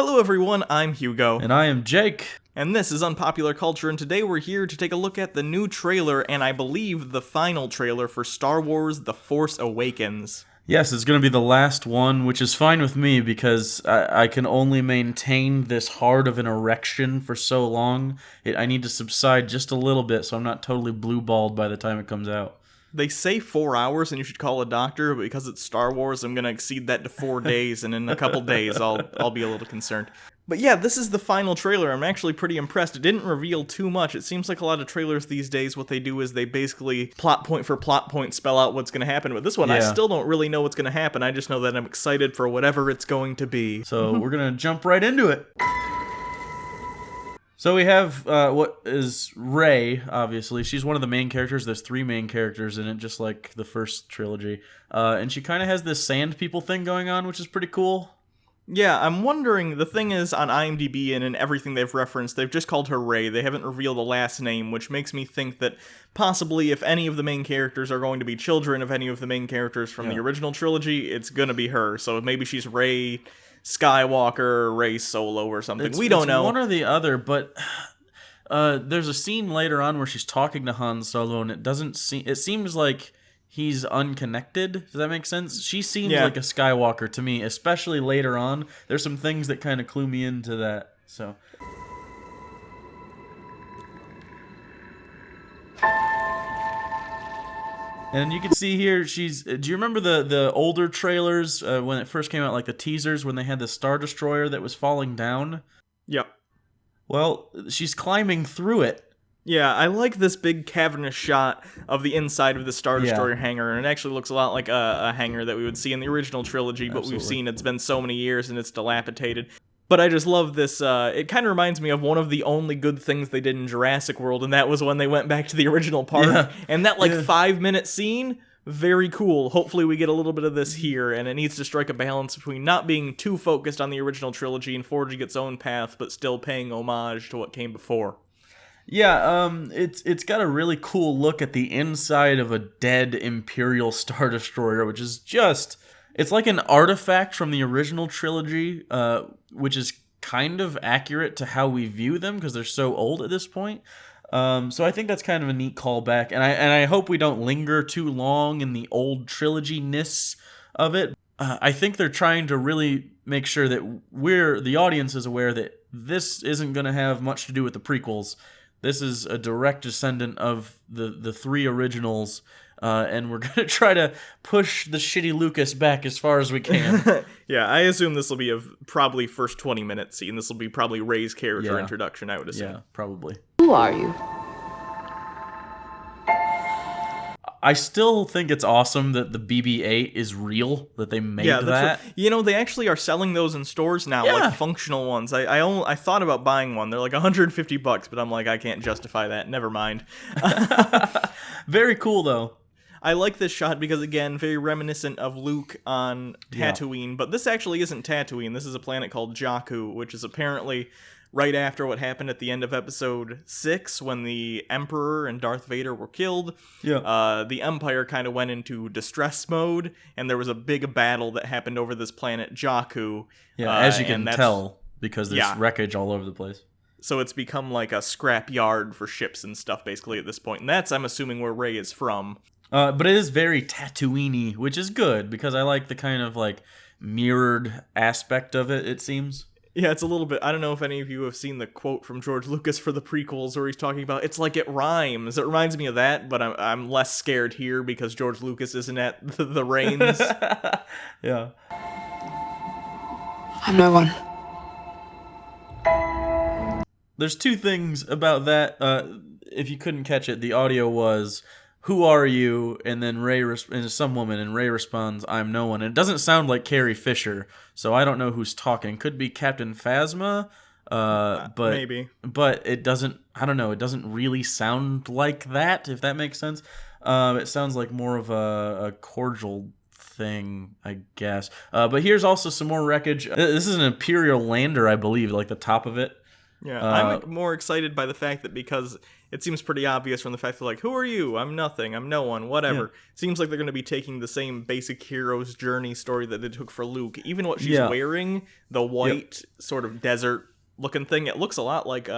Hello everyone, I'm Hugo. And I am Jake. And this is Unpopular Culture, and today we're here to take a look at the new trailer, and I believe the final trailer for Star Wars The Force Awakens. Yes, it's going to be the last one, which is fine with me because I can only maintain this hard of an erection for so long. I need to subside just a little bit so I'm not totally blue-balled by the time it comes out. They say 4 hours and you should call a doctor, but because it's Star Wars, I'm going to exceed that to 4 days, and in a couple days I'll be a little concerned. But yeah, this is the final trailer. I'm actually pretty impressed. It didn't reveal too much. It seems like a lot of trailers these days, what they do is they basically plot point for plot point spell out what's going to happen. But this one, I still don't really know what's going to happen. I just know that I'm excited for whatever it's going to be. So we're going to jump right into it. So we have what is Rey, obviously. She's one of the main characters. There's 3 main characters in it, just like the first trilogy. And she kind of has this sand people thing going on, which is pretty cool. Yeah, I'm wondering, the thing is, on IMDb and in everything they've referenced, they've just called her Rey. They haven't revealed the last name, which makes me think that possibly if any of the main characters are going to be children of any of the main characters from the original trilogy, it's gonna be her. So maybe she's Rey Skywalker, Rey Solo, or something. We don't know. One or the other, but there's a scene later on where she's talking to Han Solo, and it seems like he's unconnected. Does that make sense? She seems like a Skywalker to me, especially later on. There's some things that kind of clue me into that. So. And you can see here, do you remember the older trailers when it first came out, like the teasers, when they had the Star Destroyer that was falling down? Yep. Well, she's climbing through it. Yeah, I like this big cavernous shot of the inside of the Star Destroyer hangar, and it actually looks a lot like a hangar that we would see in the original trilogy, but we've seen it's been so many years and it's dilapidated. But I just love this, it kind of reminds me of one of the only good things they did in Jurassic World, and that was when they went back to the original park, and that 5-minute scene, very cool. Hopefully we get a little bit of this here, and it needs to strike a balance between not being too focused on the original trilogy and forging its own path, but still paying homage to what came before. Yeah, it's got a really cool look at the inside of a dead Imperial Star Destroyer, which is it's like an artifact from the original trilogy, which is kind of accurate to how we view them because they're so old at this point. So I think that's kind of a neat callback, and I hope we don't linger too long in the old trilogy-ness of it. I think they're trying to really make sure that the audience is aware that this isn't going to have much to do with the prequels. This is a direct descendant of the 3 originals, and we're going to try to push the shitty Lucas back as far as we can. Yeah, I assume this will be a probably first 20-minute scene. This will be probably Rey's character introduction, I would assume. Yeah, probably. Who are you? I still think it's awesome that the BB-8 is real, that they made that. They actually are selling those in stores now, like functional ones. I thought about buying one. They're like $150, but I'm like, I can't justify that. Never mind. Very cool, though. I like this shot because, again, very reminiscent of Luke on Tatooine, but this actually isn't Tatooine. This is a planet called Jakku, which is apparently right after what happened at the end of Episode VI, when the Emperor and Darth Vader were killed. The Empire kind of went into distress mode, and there was a big battle that happened over this planet, Jakku. Yeah, as you can tell, because there's wreckage all over the place. So it's become like a scrap yard for ships and stuff, basically, at this point. And that's, I'm assuming, where Rey is from. But it is very Tatooine-y, which is good, because I like the kind of, mirrored aspect of it, it seems. Yeah, it's a little bit, I don't know if any of you have seen the quote from George Lucas for the prequels where he's talking about, it's like it rhymes. It reminds me of that, but I'm less scared here because George Lucas isn't at the reins. Yeah. I'm no one. There's 2 things about that. If you couldn't catch it, the audio was, "Who are you?" and then and some woman, and Rey responds, "I'm no one." And it doesn't sound like Carrie Fisher, so I don't know who's talking. Could be Captain Phasma, but maybe. But it doesn't. I don't know. It doesn't really sound like that, if that makes sense. It sounds like more of a cordial thing, I guess. But here's also some more wreckage. This is an Imperial lander, I believe, like the top of it. Yeah, I'm more excited by the fact that because it seems pretty obvious from the fact that, like, who are you? I'm nothing. I'm no one. Whatever. Yeah. Seems like they're going to be taking the same basic hero's journey story that they took for Luke. Even what she's wearing, the white sort of desert-looking thing, it looks a lot like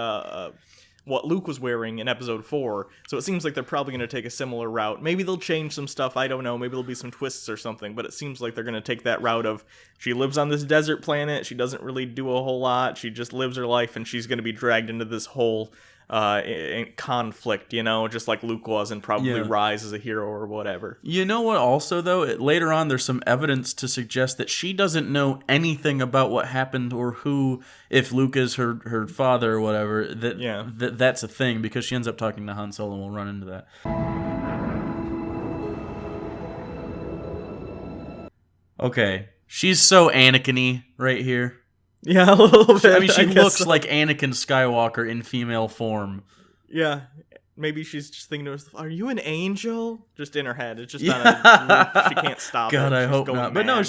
what Luke was wearing in Episode 4. So it seems like they're probably going to take a similar route. Maybe they'll change some stuff. I don't know. Maybe there'll be some twists or something. But it seems like they're going to take that route of she lives on this desert planet. She doesn't really do a whole lot. She just lives her life, and she's going to be dragged into this whole conflict, just like Luke was, and probably rise as a hero or whatever. You know what, also, though? Later on, there's some evidence to suggest that she doesn't know anything about what happened or who, if Luke is her father or whatever, that's a thing, because she ends up talking to Han Solo, and we'll run into that. Okay. She's so Anakin-y right here. Yeah, a little bit. I mean, she looks like Anakin Skywalker in female form. Yeah. Maybe she's just thinking to herself, are you an angel? Just in her head. It's just not she can't stop God, it. I hope not. But no,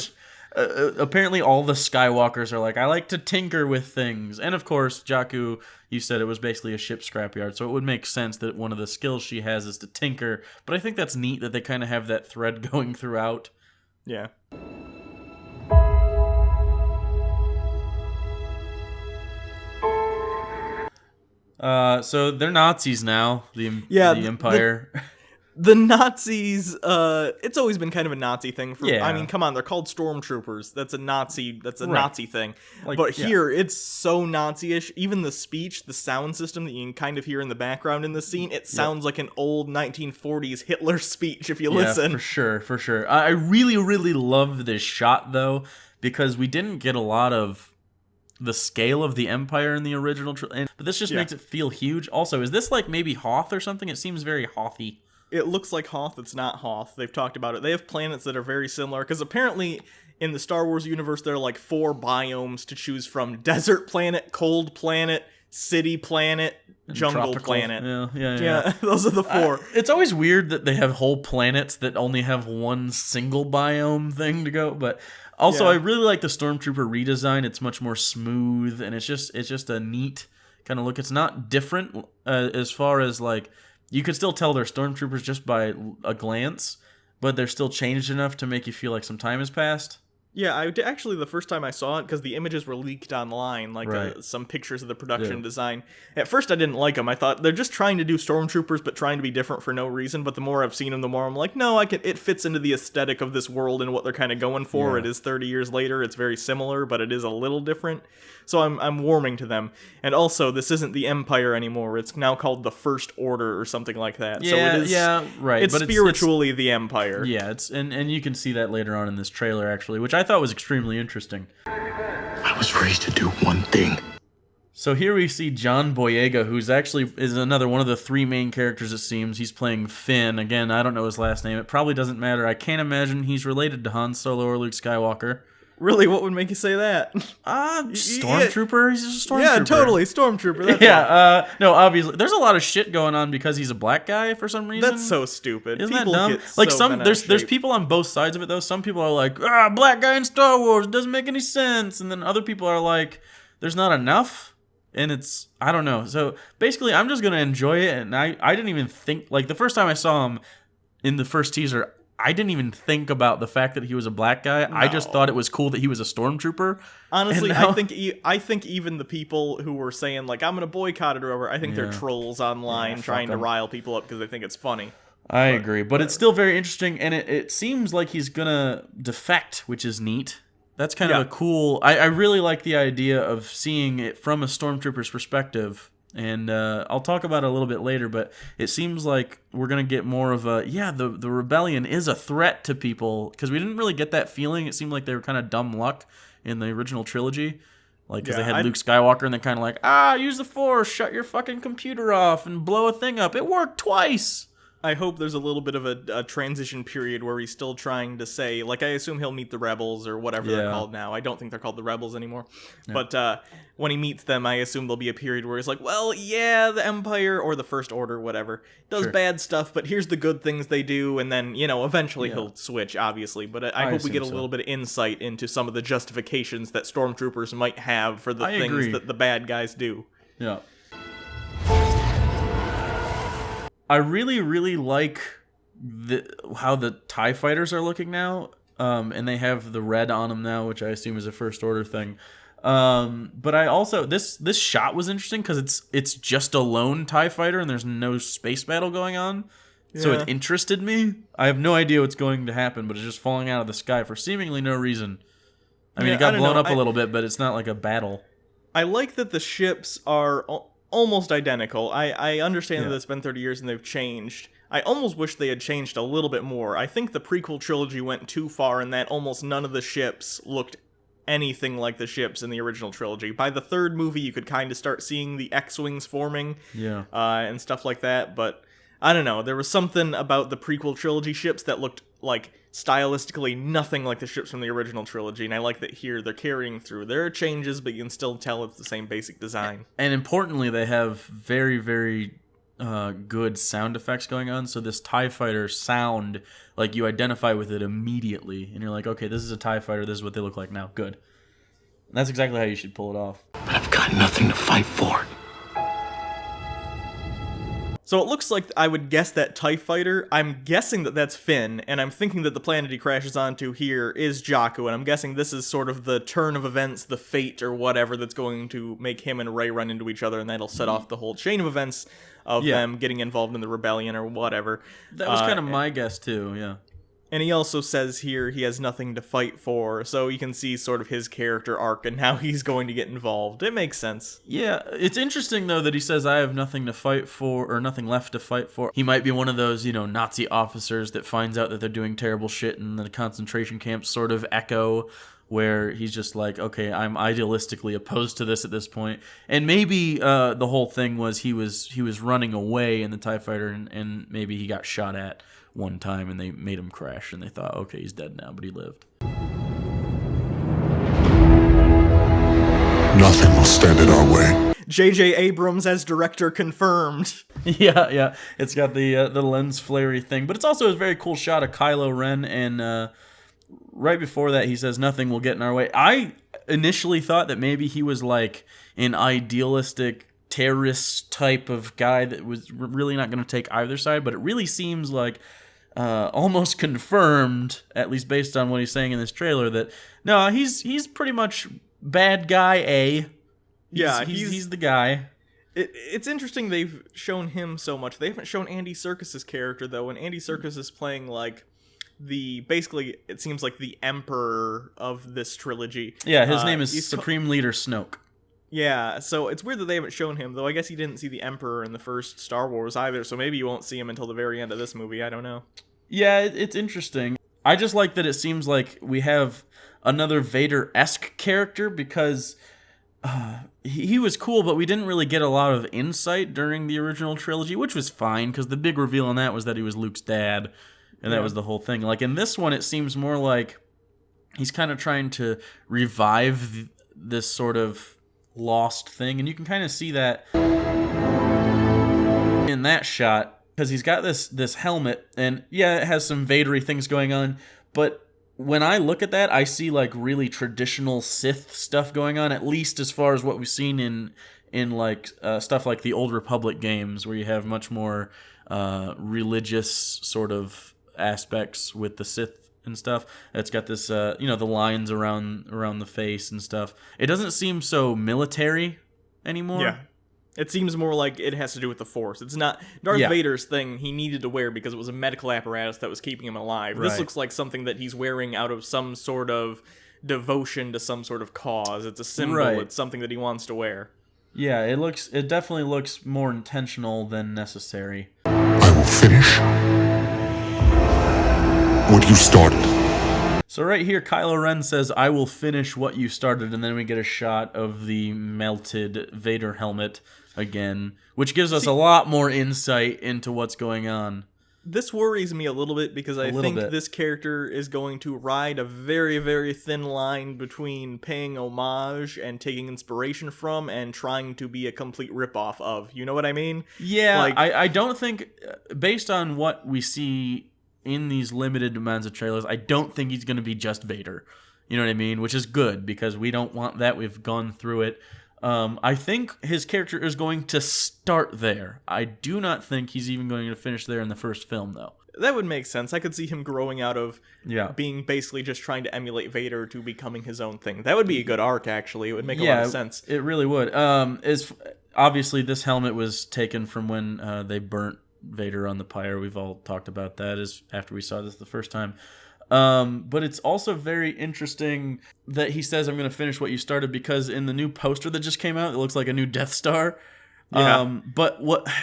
apparently all the Skywalkers are like, I like to tinker with things. And of course, Jakku, you said it was basically a ship scrapyard, so it would make sense that one of the skills she has is to tinker. But I think that's neat that they kind of have that thread going throughout. Yeah. So they're Nazis now, the Empire. The Nazis, it's always been kind of a Nazi thing. I mean, come on, they're called stormtroopers. That's a Nazi thing. But here, it's so Nazi-ish. Even the speech, the sound system that you can kind of hear in the background in the scene, it sounds like an old 1940s Hitler speech if you listen. For sure. I really, really love this shot, though, because we didn't get a lot of the scale of the Empire in the original trilogy, but this just makes it feel huge. Also, is this like maybe Hoth or something? It seems very Hothy. It looks like Hoth. It's not Hoth. They've talked about it. They have planets that are very similar, because apparently in the Star Wars universe there are like 4 biomes to choose from: desert planet, cold planet, city planet, jungle tropical planet. Yeah. Those are the 4. It's always weird that they have whole planets that only have one single biome thing to go, but also, I really like the Stormtrooper redesign. It's much more smooth, and it's just a neat kind of look. It's not different as far as, like, you could still tell they're Stormtroopers just by a glance, but they're still changed enough to make you feel like some time has passed. Yeah, actually, the first time I saw it, because the images were leaked online, like some pictures of the production design. At first, I didn't like them. I thought they're just trying to do stormtroopers, but trying to be different for no reason. But the more I've seen them, the more I'm like, no, it fits into the aesthetic of this world and what they're kind of going for. Yeah. It is 30 years later. It's very similar, but it is a little different. So I'm warming to them. And also, this isn't the Empire anymore. It's now called the First Order or something like that. Yeah, so it is, It's but spiritually the Empire. Yeah, and you can see that later on in this trailer, actually, which I thought was extremely interesting. I was raised to do one thing. So here we see John Boyega, who's actually is another one of the 3 main characters, it seems. He's playing Finn. Again, I don't know his last name. It probably doesn't matter. I can't imagine he's related to Han Solo or Luke Skywalker. Really? What would make you say that? Stormtrooper? He's just a Stormtrooper. Yeah, totally. Stormtrooper. That's no, obviously. There's a lot of shit going on because he's a black guy for some reason. That's so stupid. Isn't that dumb? Like, there's people on both sides of it, though. Some people are like, black guy in Star Wars, doesn't make any sense. And then other people are like, there's not enough. And it's, I don't know. So, basically, I'm just going to enjoy it. And I didn't even think, like, the first time I saw him in the first teaser, I didn't even think about the fact that he was a black guy. No. I just thought it was cool that he was a stormtrooper. Honestly, now, I think even the people who were saying, like, I'm going to boycott it or whatever, I think they're trolls online trying to rile people up because they think it's funny. I agree, but it's still very interesting, and it seems like he's going to defect, which is neat. That's kind of a cool... I really like the idea of seeing it from a stormtrooper's perspective. And I'll talk about it a little bit later, but it seems like we're going to get more of a, the rebellion is a threat to people, because we didn't really get that feeling. It seemed like they were kind of dumb luck in the original trilogy, like, because they had Luke Skywalker, and they're kind of like, use the Force, shut your fucking computer off, and blow a thing up. It worked twice. I hope there's a little bit of a transition period where he's still trying to say, like, I assume he'll meet the rebels or whatever they're called now. I don't think they're called the rebels anymore. Yeah. But when he meets them, I assume there'll be a period where he's like, well, yeah, the Empire or the First Order, whatever, does bad stuff, but here's the good things they do. And then, eventually he'll switch, obviously. But I hope we get a little bit of insight into some of the justifications that stormtroopers might have for the things that the bad guys do. Yeah. I really, really like how the TIE fighters are looking now. And they have the red on them now, which I assume is a First Order thing. But I also this shot was interesting because it's just a lone TIE fighter and there's no space battle going on. Yeah. So it interested me. I have no idea what's going to happen, but it's just falling out of the sky for seemingly no reason. I mean, it got blown up a little bit, but it's not like a battle. I like that the ships are almost identical. I understand that it's been 30 years and they've changed. I almost wish they had changed a little bit more. I think the prequel trilogy went too far in that almost none of the ships looked anything like the ships in the original trilogy. By the third movie, you could kind of start seeing the X-Wings forming and stuff like that, but I don't know. There was something about the prequel trilogy ships that looked like stylistically nothing like the ships from the original trilogy, and I like that here they're carrying through. There are changes, but you can still tell it's the same basic design. And importantly, they have very, very good sound effects going on, so this TIE fighter sound, like you identify with it immediately, and you're like, okay, this is a TIE fighter, this is what they look like now, good. And that's exactly how you should pull it off. But I've got nothing to fight for. So it looks like I would guess that TIE fighter, I'm guessing that that's Finn, and I'm thinking that the planet he crashes onto here is Jakku, and I'm guessing this is sort of the turn of events, the fate or whatever that's going to make him and Rey run into each other, and that'll set off the whole chain of events of them getting involved in the rebellion or whatever. That was kind of my guess too, yeah. And he also says here he has nothing to fight for, so you can see sort of his character arc and how he's going to get involved. It makes sense. Yeah, it's interesting though that he says I have nothing to fight for, or nothing left to fight for. He might be one of those, Nazi officers that finds out that they're doing terrible shit in the concentration camps, sort of Echo, where he's just like, okay, I'm idealistically opposed to this at this point. And maybe the whole thing was he was running away in the TIE fighter, and maybe he got shot at one time and they made him crash and they thought, okay, he's dead now, but he lived. Nothing will stand in our way. J.J. Abrams as director confirmed. Yeah. It's got the lens flary thing, but it's also a very cool shot of Kylo Ren, and right before that he says nothing will get in our way. I initially thought that maybe he was like an idealistic terrorist type of guy that was really not going to take either side, but it really seems like almost confirmed, at least based on what he's saying in this trailer, that no, he's pretty much bad guy A. He's the guy. It's interesting they've shown him so much. They haven't shown Andy Serkis's character though, and Andy Serkis is playing like basically it seems like the emperor of this trilogy. Yeah, his name is Supreme Leader Snoke. Yeah, so it's weird that they haven't shown him, though I guess he didn't see the Emperor in the first Star Wars either, so maybe you won't see him until the very end of this movie, I don't know. Yeah, it's interesting. I just like that it seems like we have another Vader-esque character, because he was cool, but we didn't really get a lot of insight during the original trilogy, which was fine, because the big reveal on that was that he was Luke's dad, and that was the whole thing. Like, in this one, it seems more like he's kind of trying to revive this sort of lost thing, and you can kind of see that in that shot, because he's got this helmet, and yeah, it has some Vader-y things going on, but when I look at that, I see like really traditional Sith stuff going on, at least as far as what we've seen in like stuff like the Old Republic games, where you have much more religious sort of aspects with the Sith and stuff. It's got this, the lines around the face and stuff. It doesn't seem so military anymore. Yeah. It seems more like it has to do with the Force. It's not Darth Vader's thing he needed to wear because it was a medical apparatus that was keeping him alive. Right. This looks like something that he's wearing out of some sort of devotion to some sort of cause. It's a symbol. Right. It's something that he wants to wear. Yeah, it definitely looks more intentional than necessary. I will finish what you started. So right here, Kylo Ren says, I will finish what you started, and then we get a shot of the melted Vader helmet again, which gives us a lot more insight into what's going on. This worries me a little bit, because I think this character is going to ride a very, very thin line between paying homage and taking inspiration from and trying to be a complete ripoff of. You know what I mean? Yeah, like, I don't think, based on what we see in these limited amounts of trailers, I don't think he's going to be just Vader. You know what I mean? Which is good, because we don't want that. We've gone through it. I think his character is going to start there. I do not think he's even going to finish there in the first film, though. That would make sense. I could see him growing out of being basically just trying to emulate Vader to becoming his own thing. That would be a good arc, actually. It would make a lot of sense. It really would. Obviously, this helmet was taken from when they burnt Vader on the pyre. We've all talked about that after we saw this the first time. But it's also very interesting that he says, I'm going to finish what you started, because in the new poster that just came out, it looks like a new Death Star. Yeah.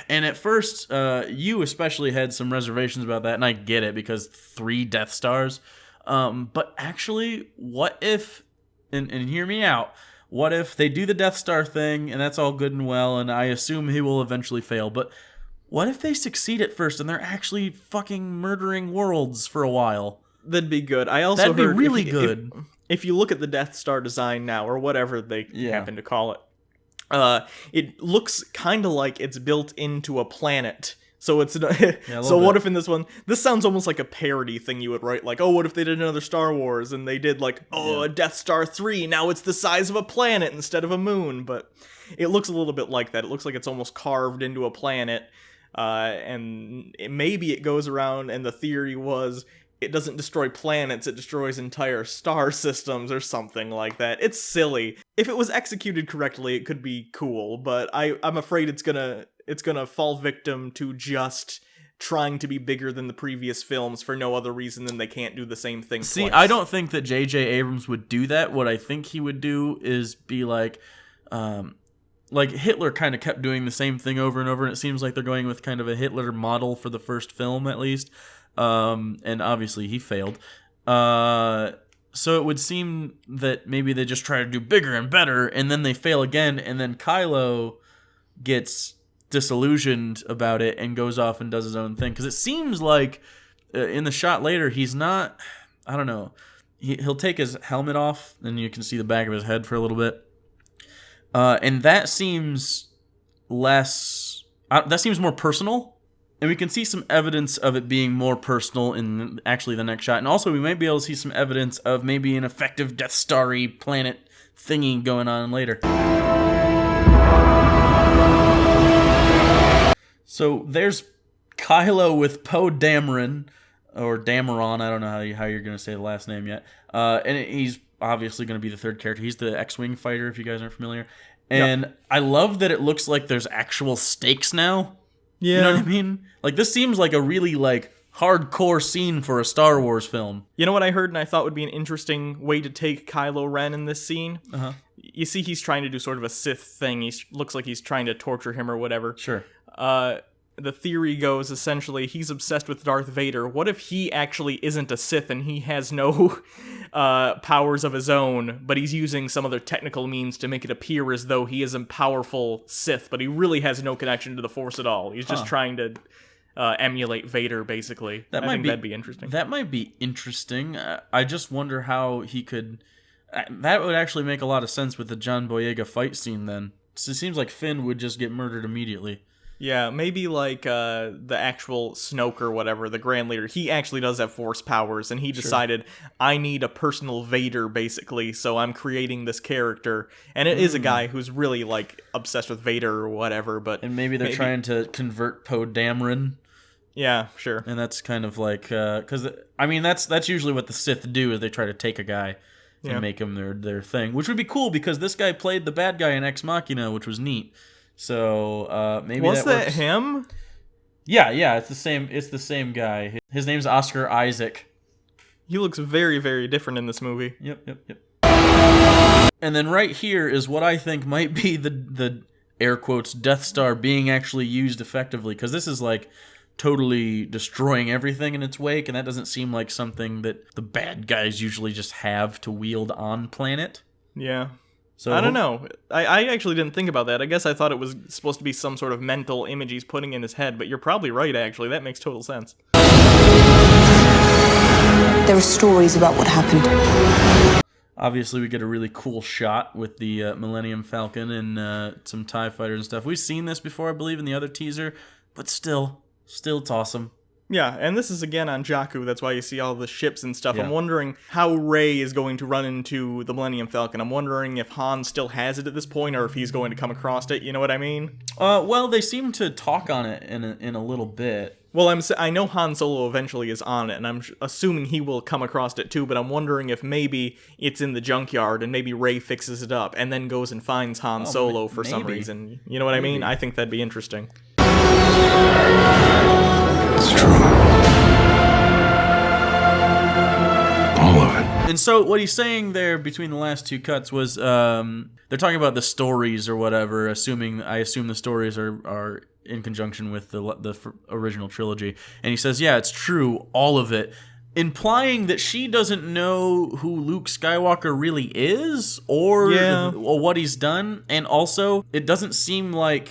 And at first, you especially had some reservations about that, and I get it, because 3 Death Stars. But actually, what if, and hear me out, what if they do the Death Star thing, and that's all good and well, and I assume he will eventually fail, but what if they succeed at first, and they're actually fucking murdering worlds for a while? That'd be good. I also That'd be heard really good. If you look at the Death Star design now, or whatever they happen to call it, it looks kind of like it's built into a planet. So it's so what if in this one, this sounds almost like a parody thing you would write, like, oh, what if they did another Star Wars and they did like, a Death Star 3, now it's the size of a planet instead of a moon. But it looks a little bit like that. It looks like it's almost carved into a planet, and maybe it goes around, and the theory was it doesn't destroy planets, it destroys entire star systems or something like that. It's silly. If it was executed correctly, it could be cool, but I'm afraid it's gonna fall victim to just trying to be bigger than the previous films for no other reason than they can't do the same thing twice. See, I don't think that J.J. Abrams would do that. What I think he would do is be like Hitler kind of kept doing the same thing over and over, and it seems like they're going with kind of a Hitler model for the first film, at least. And obviously he failed. So it would seem that maybe they just try to do bigger and better, and then they fail again, and then Kylo gets disillusioned about it and goes off and does his own thing. Because it seems like in the shot later, he's not, I don't know, he'll take his helmet off, and you can see the back of his head for a little bit. And that seems that seems more personal. And we can see some evidence of it being more personal in actually the next shot. And also we might be able to see some evidence of maybe an effective Death Star-y planet thingy going on later. So there's Kylo with Poe Dameron, or Dameron, I don't know how you're going to say the last name yet. And he's obviously going to be the third character. He's the X-Wing fighter, if you guys aren't familiar. And I love that it looks like there's actual stakes now. Yeah. You know what I mean? Like, this seems like a really, hardcore scene for a Star Wars film. You know what I heard and I thought would be an interesting way to take Kylo Ren in this scene? Uh-huh. You see he's trying to do sort of a Sith thing. He looks like he's trying to torture him or whatever. Sure. The theory goes, essentially, he's obsessed with Darth Vader. What if he actually isn't a Sith and he has no powers of his own, but he's using some other technical means to make it appear as though he is a powerful Sith, but he really has no connection to the Force at all. He's just trying to emulate Vader, basically. That'd be interesting. That might be interesting. I just wonder how he could... that would actually make a lot of sense with the John Boyega fight scene, then. So it seems like Finn would just get murdered immediately. Yeah, maybe the actual Snoke or whatever, the Grand Leader, he actually does have Force powers, and he decided, I need a personal Vader, basically, so I'm creating this character. And it is a guy who's really, obsessed with Vader or whatever, but... And maybe they're trying to convert Poe Dameron. Yeah, sure. And that's kind of because, that's usually what the Sith do, is they try to take a guy and make him their thing, which would be cool, because this guy played the bad guy in Ex Machina, which was neat. So maybe was that works. Him? Yeah, it's the same. It's the same guy. His name's Oscar Isaac. He looks very, very different in this movie. Yep. And then right here is what I think might be the air quotes Death Star being actually used effectively, because this is totally destroying everything in its wake, and that doesn't seem like something that the bad guys usually just have to wield on planet. Yeah. So I don't know. I actually didn't think about that. I guess I thought it was supposed to be some sort of mental image he's putting in his head, but you're probably right, actually. That makes total sense. There are stories about what happened. Obviously, we get a really cool shot with the Millennium Falcon and some TIE fighters and stuff. We've seen this before, I believe, in the other teaser, but still it's awesome. Yeah, and this is again on Jakku, that's why you see all the ships and stuff. Yeah. I'm wondering how Rey is going to run into the Millennium Falcon. I'm wondering if Han still has it at this point, or if he's going to come across it, you know what I mean? Well, they seem to talk on it in a little bit. Well, I know Han Solo eventually is on it, and I'm assuming he will come across it too, but I'm wondering if maybe it's in the junkyard, and maybe Rey fixes it up, and then goes and finds Han Solo for some reason. You know what I mean? I think that'd be interesting. It's true. All of it. And so what he's saying there between the last two cuts was they're talking about the stories or whatever. I assume the stories are in conjunction with the original trilogy. And he says, yeah, it's true, all of it, implying that she doesn't know who Luke Skywalker really is or what he's done. And also, it doesn't seem like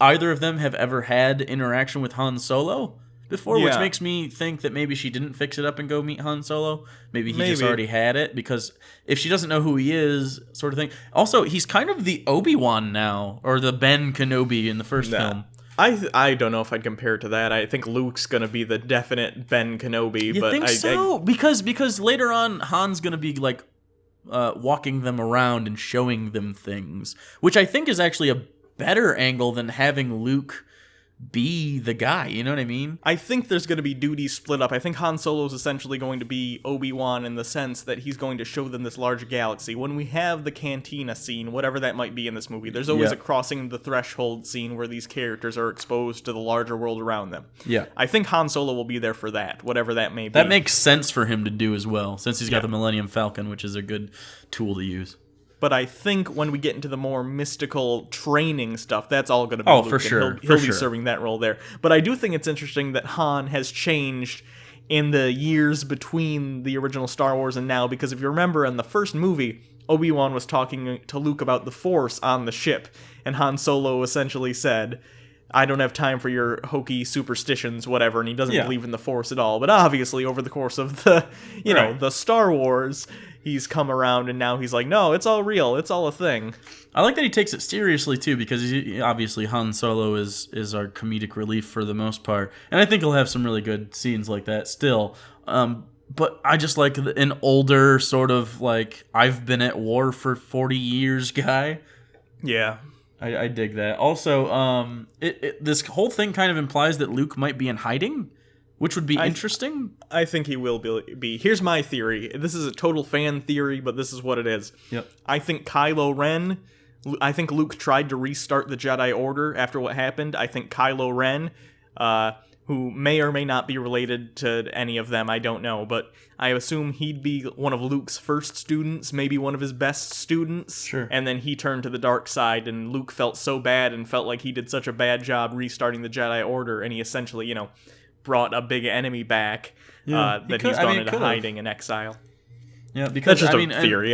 either of them have ever had interaction with Han Solo before, which makes me think that maybe she didn't fix it up and go meet Han Solo. Maybe he just already had it, because if she doesn't know who he is, sort of thing. Also, he's kind of the Obi-Wan now, or the Ben Kenobi in the first film. I don't know if I'd compare it to that. I think Luke's gonna be the definite Ben Kenobi. You think so? Because later on, Han's gonna be like walking them around and showing them things, which I think is actually a better angle than having Luke be the guy, you know what I mean? I think there's going to be duties split up. I think Han Solo's essentially going to be Obi-Wan in the sense that he's going to show them this large galaxy. When we have the cantina scene, whatever that might be in this movie, there's always a crossing the threshold scene where these characters are exposed to the larger world around them. Yeah. I think Han Solo will be there for that, whatever that may be. That makes sense for him to do as well, since he's got the Millennium Falcon, which is a good tool to use. But I think when we get into the more mystical training stuff, that's all going to be Luke, for sure. He'll be serving that role there. But I do think it's interesting that Han has changed in the years between the original Star Wars and now, because if you remember in the first movie, Obi-Wan was talking to Luke about the Force on the ship, and Han Solo essentially said, I don't have time for your hokey superstitions, whatever, and he doesn't believe in the Force at all. But obviously, over the course of the, the Star Wars, he's come around, and now he's like, no, it's all real, it's all a thing. I like that he takes it seriously, too, because obviously Han Solo is our comedic relief for the most part, and I think he'll have some really good scenes like that still. But I just like an older, sort of like, I've been at war for 40 years guy. Yeah. I dig that. Also, this whole thing kind of implies that Luke might be in hiding, which would be interesting. I think he will be. Here's my theory. This is a total fan theory, but this is what it is. Yep. I think I think Luke tried to restart the Jedi Order after what happened. I think Kylo Ren, who may or may not be related to any of them, I don't know, but I assume he'd be one of Luke's first students, maybe one of his best students. Sure. And then he turned to the dark side, and Luke felt so bad and felt like he did such a bad job restarting the Jedi Order, and he essentially, brought a big enemy back that he's gone into hiding and exile. Yeah, because that's just a theory.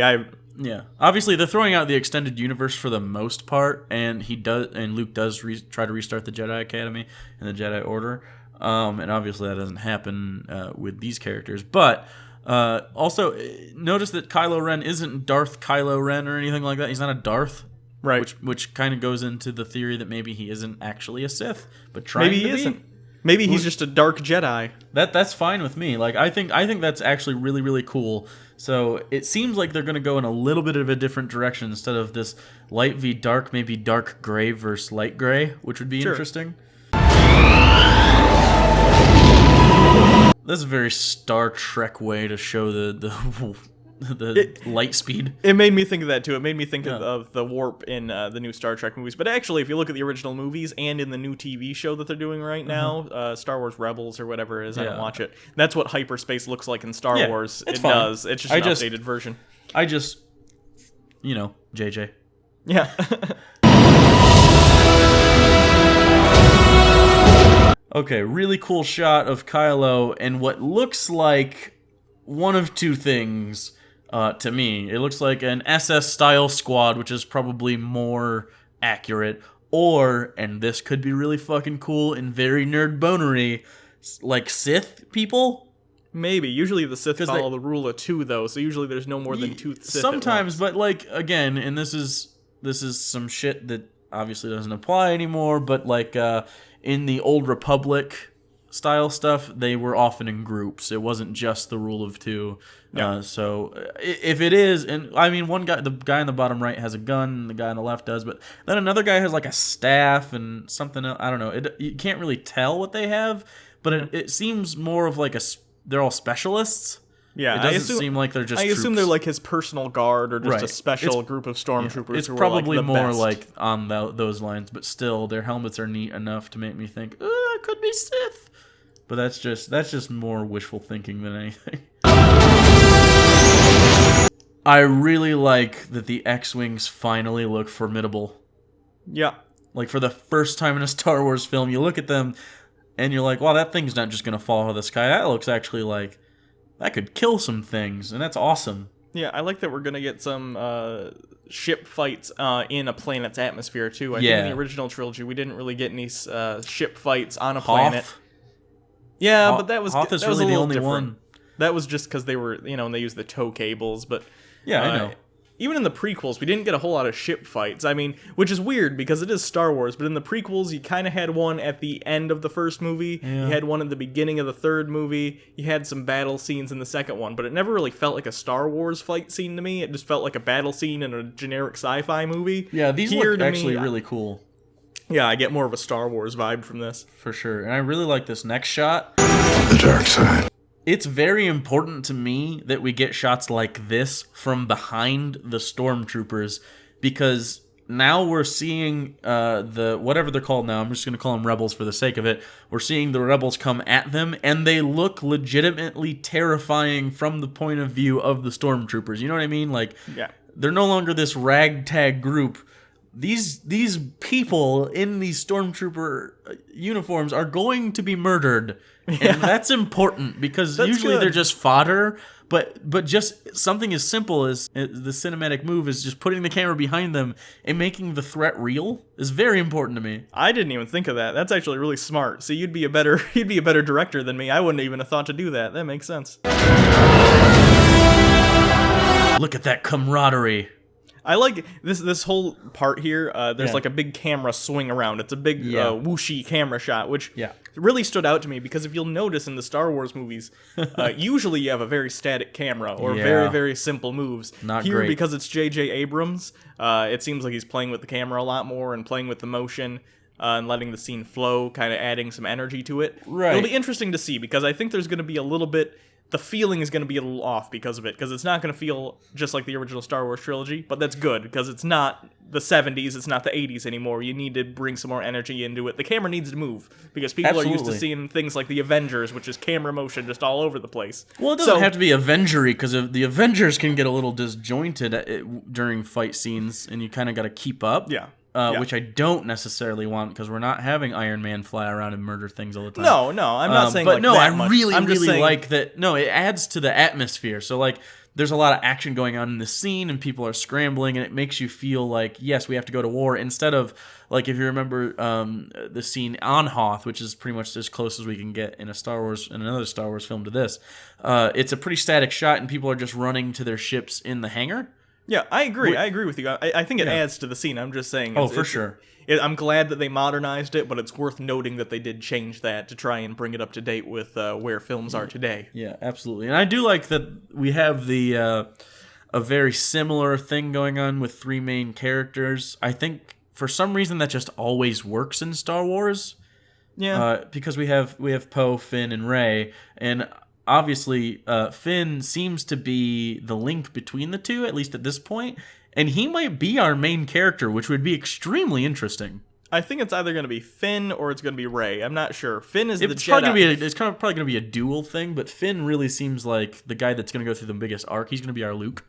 Yeah, obviously they're throwing out the extended universe for the most part, and Luke does try to restart the Jedi Academy and the Jedi Order. And obviously that doesn't happen with these characters. But also, notice that Kylo Ren isn't Darth Kylo Ren or anything like that. He's not a Darth. Right. Which kind of goes into the theory that maybe he isn't actually a Sith, but trying maybe to he be. Isn't. Maybe he's just a dark Jedi. That's fine with me. Like I think that's actually really, really cool. So it seems like they're going to go in a little bit of a different direction instead of this light v dark, maybe dark gray versus light gray, which would be interesting. That's a very Star Trek way to show the light speed. It made me think of that too. It made me think of the warp in the new Star Trek movies. But actually, if you look at the original movies and in the new TV show that they're doing right now, Star Wars Rebels or whatever it is, I don't watch it. That's what hyperspace looks like in Star Wars. It does. It's just an updated version. JJ. Yeah. Okay, really cool shot of Kylo and what looks like one of two things to me. It looks like an SS-style squad, which is probably more accurate. Or, and this could be really fucking cool and very nerd bonery, like Sith people? Maybe. Usually the Sith follow the rule of two, though, so usually there's no more than two Sith sometimes, but like, again, and this is some shit that obviously doesn't apply anymore, but like in the Old Republic style stuff, they were often in groups. It wasn't just the rule of two. Yeah. So if it is, and I mean, the guy in the bottom right has a gun, and the guy on the left does, but then another guy has like a staff and something else. I don't know. You can't really tell what they have, but it seems more of like they're all specialists. Yeah, it doesn't seem like they're just. I assume troops. they're like his personal guard or just Right. a special group of stormtroopers. It's who probably are like the more best. like on those lines, but still, their helmets are neat enough to make me think, it could be Sith. But that's just more wishful thinking than anything. I really like that the X-Wings finally look formidable. Yeah. Like, for the first time in a Star Wars film, you look at them, and you're like, wow, that thing's not just going to fall out of the sky. That looks actually like that could kill some things, and that's awesome. Yeah, I like that we're going to get some ship fights in a planet's atmosphere, too. I think in the original trilogy, we didn't really get any ship fights on a planet. Yeah, but that was Hoth is that was really a the little only different. one. That was just because they were, and they used the tow cables, but... Yeah, I know. Even in the prequels, we didn't get a whole lot of ship fights. I mean, which is weird because it is Star Wars, but in the prequels, you kind of had one at the end of the first movie. Yeah. You had one at the beginning of the third movie. You had some battle scenes in the second one, but it never really felt like a Star Wars fight scene to me. It just felt like a battle scene in a generic sci-fi movie. Yeah, these look actually really cool. Yeah, I get more of a Star Wars vibe from this. For sure. And I really like this next shot. The dark side. It's very important to me that we get shots like this from behind the stormtroopers, because now we're seeing the whatever they're called now. I'm just going to call them rebels for the sake of it. We're seeing the rebels come at them, and they look legitimately terrifying from the point of view of the stormtroopers. You know what I mean? Like, Yeah. they're no longer this ragtag group. These people in these stormtrooper uniforms are going to be murdered, and that's important because That's usually good. they're just fodder. But just something as simple as the cinematic move is just putting the camera behind them and making the threat real is very important to me. I didn't even think of that. That's actually really smart. See, you'd be a better director than me. I wouldn't even have thought to do that. That makes sense. Look at that camaraderie. I like this whole part here. There's like a big camera swing around. It's a big whooshy camera shot, which really stood out to me because if you'll notice in the Star Wars movies, usually you have a very static camera or very, very simple moves. Not here, great. because it's J.J. Abrams, it seems like he's playing with the camera a lot more and playing with the motion and letting the scene flow, kind of adding some energy to it. Right. It'll be interesting to see because I think there's going to be a little bit... The feeling is going to be a little off because of it, because it's not going to feel just like the original Star Wars trilogy, but that's good, because it's not the 70s, it's not the 80s anymore. You need to bring some more energy into it. The camera needs to move, because people are used to seeing things like the Avengers, which is camera motion just all over the place. Well, it doesn't have to be Avengery, because the Avengers can get a little disjointed during fight scenes, and you kind of got to keep up. Yeah. Which I don't necessarily want, because we're not having Iron Man fly around and murder things all the time. No, I'm not saying but like no, that I much. really, I'm just really saying, like that. No, it adds to the atmosphere. So, like, there's a lot of action going on in the scene, and people are scrambling, and it makes you feel like, yes, we have to go to war, instead of, like, if you remember the scene on Hoth, which is pretty much as close as we can get in another Star Wars film to this. It's a pretty static shot, and people are just running to their ships in the hangar. Yeah, I agree. I agree with you. I think it adds to the scene. I'm just saying. For sure. I'm glad that they modernized it, but it's worth noting that they did change that to try and bring it up to date with where films are today. Yeah, absolutely. And I do like that we have a very similar thing going on with three main characters. I think for some reason that just always works in Star Wars. Yeah. Because we have Poe, Finn, and Rey, and obviously Finn seems to be the link between the two, at least at this point. And he might be our main character, which would be extremely interesting. I think it's either going to be Finn or it's going to be Rey. I'm not sure. Finn is the Jedi. It's probably going to be a dual thing, but Finn really seems like the guy that's going to go through the biggest arc. He's going to be our Luke.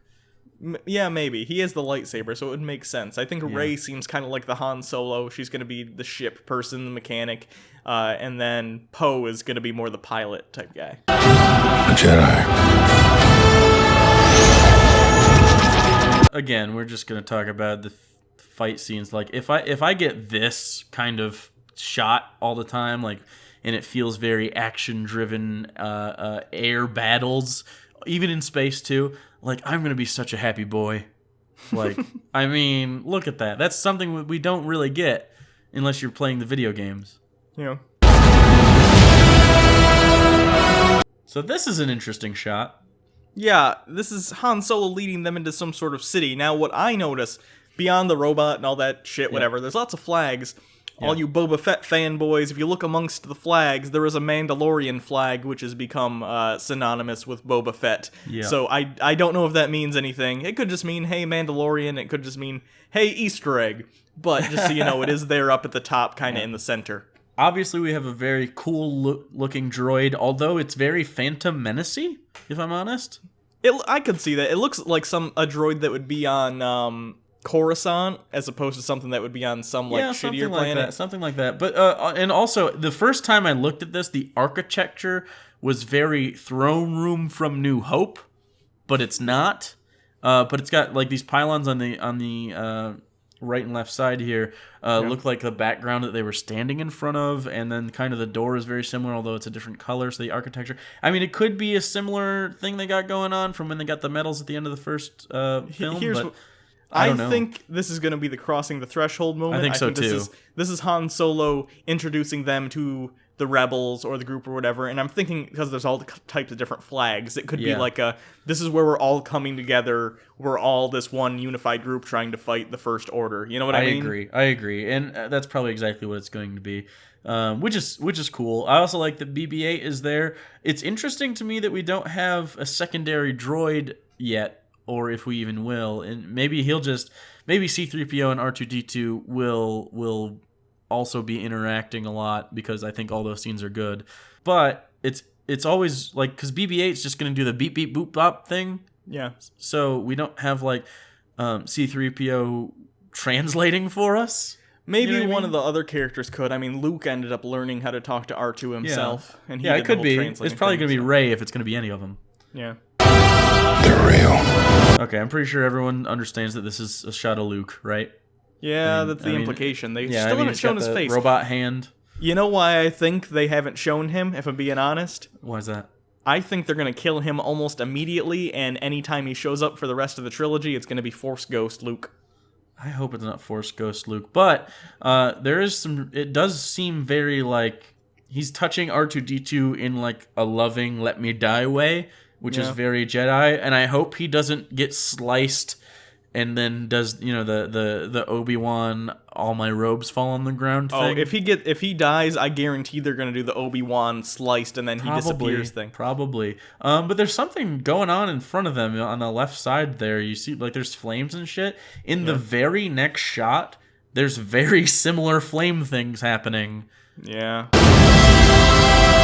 Yeah, maybe. He has the lightsaber, so it would make sense. I think Rey seems kind of like the Han Solo. She's going to be the ship person, the mechanic. And then Poe is going to be more the pilot type guy. A Jedi. Again, we're just going to talk about the fight scenes. Like, if I get this kind of shot all the time, like, and it feels very action-driven air battles, even in space too, like, I'm going to be such a happy boy. Like, I mean, look at that. That's something we don't really get unless you're playing the video games. Yeah. So this is an interesting shot. Yeah, this is Han Solo leading them into some sort of city. Now, what I notice, beyond the robot and all that shit, whatever, there's lots of flags. Yeah. All you Boba Fett fanboys, if you look amongst the flags, there is a Mandalorian flag, which has become synonymous with Boba Fett. Yeah. So I don't know if that means anything. It could just mean, hey, Mandalorian. It could just mean, hey, Easter egg. But just so you know, it is there up at the top, kind of in the center. Obviously, we have a very cool looking droid, although it's very Phantom Menace-y, if I'm honest. I could see that. It looks like a droid that would be on Coruscant, as opposed to something that would be on some shittier planet. Something like that. But and also, the first time I looked at this, the architecture was very Throne Room from New Hope, but it's not. But it's got like these pylons on the right and left side here look like the background that they were standing in front of, and then kind of the door is very similar, although it's a different color. So the architecture, I mean, it could be a similar thing they got going on from when they got the medals at the end of the first film. I think this is going to be the crossing the threshold moment. I think so too. This is Han Solo introducing them to the rebels or the group or whatever, and I'm thinking, because there's all types of different flags, it could be like this is where we're all coming together, we're all this one unified group trying to fight the First Order. You know what I mean? I agree, and that's probably exactly what it's going to be, which is cool. I also like that BB-8 is there. It's interesting to me that we don't have a secondary droid yet, or if we even will, and maybe C-3PO and R2-D2 will also be interacting a lot, because I think all those scenes are good. But it's always like, because BB-8's just going to do the beep beep boop bop thing. Yeah. So we don't have like C-3PO translating for us. Maybe one of the other characters could. I mean, Luke ended up learning how to talk to R2 himself. Yeah, and he it could be. It's probably going to be Rey if it's going to be any of them. Yeah. They're real. Okay, I'm pretty sure everyone understands that this is a shot of Luke, right? Yeah, that's the implication. They still haven't shown his face. Robot hand. You know why I think they haven't shown him, if I'm being honest? Why is that? I think they're going to kill him almost immediately, and anytime he shows up for the rest of the trilogy, it's going to be Force Ghost Luke. I hope it's not Force Ghost Luke. But there is some... It does seem very like... He's touching R2-D2 in like a loving, let me die way, which is very Jedi, and I hope he doesn't get sliced and then does, the Obi-Wan all my robes fall on the ground thing. Oh, if he dies, I guarantee they're going to do the Obi-Wan sliced and then he disappears thing. Probably. But there's something going on in front of them on the left side there. You see, like, there's flames and shit. In the very next shot, there's very similar flame things happening. Yeah.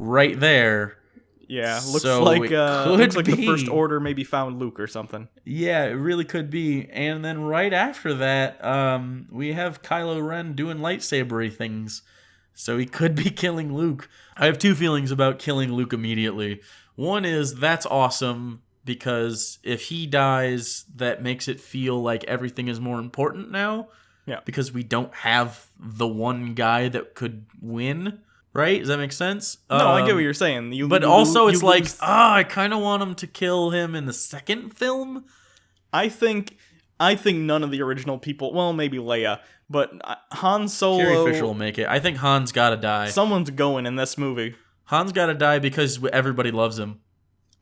Right there. Yeah, looks like the First Order maybe found Luke or something. Yeah, it really could be. And then right after that, we have Kylo Ren doing lightsabery things. So he could be killing Luke. I have two feelings about killing Luke immediately. One is, that's awesome, because if he dies, that makes it feel like everything is more important now. Yeah. Because we don't have the one guy that could win. Right? Does that make sense? No, I get what you're saying. I kind of want him to kill him in the second film. I think none of the original people, well, maybe Leia, but Han Solo... Carrie Fisher will make it. I think Han's got to die. Someone's going in this movie. Han's got to die because everybody loves him.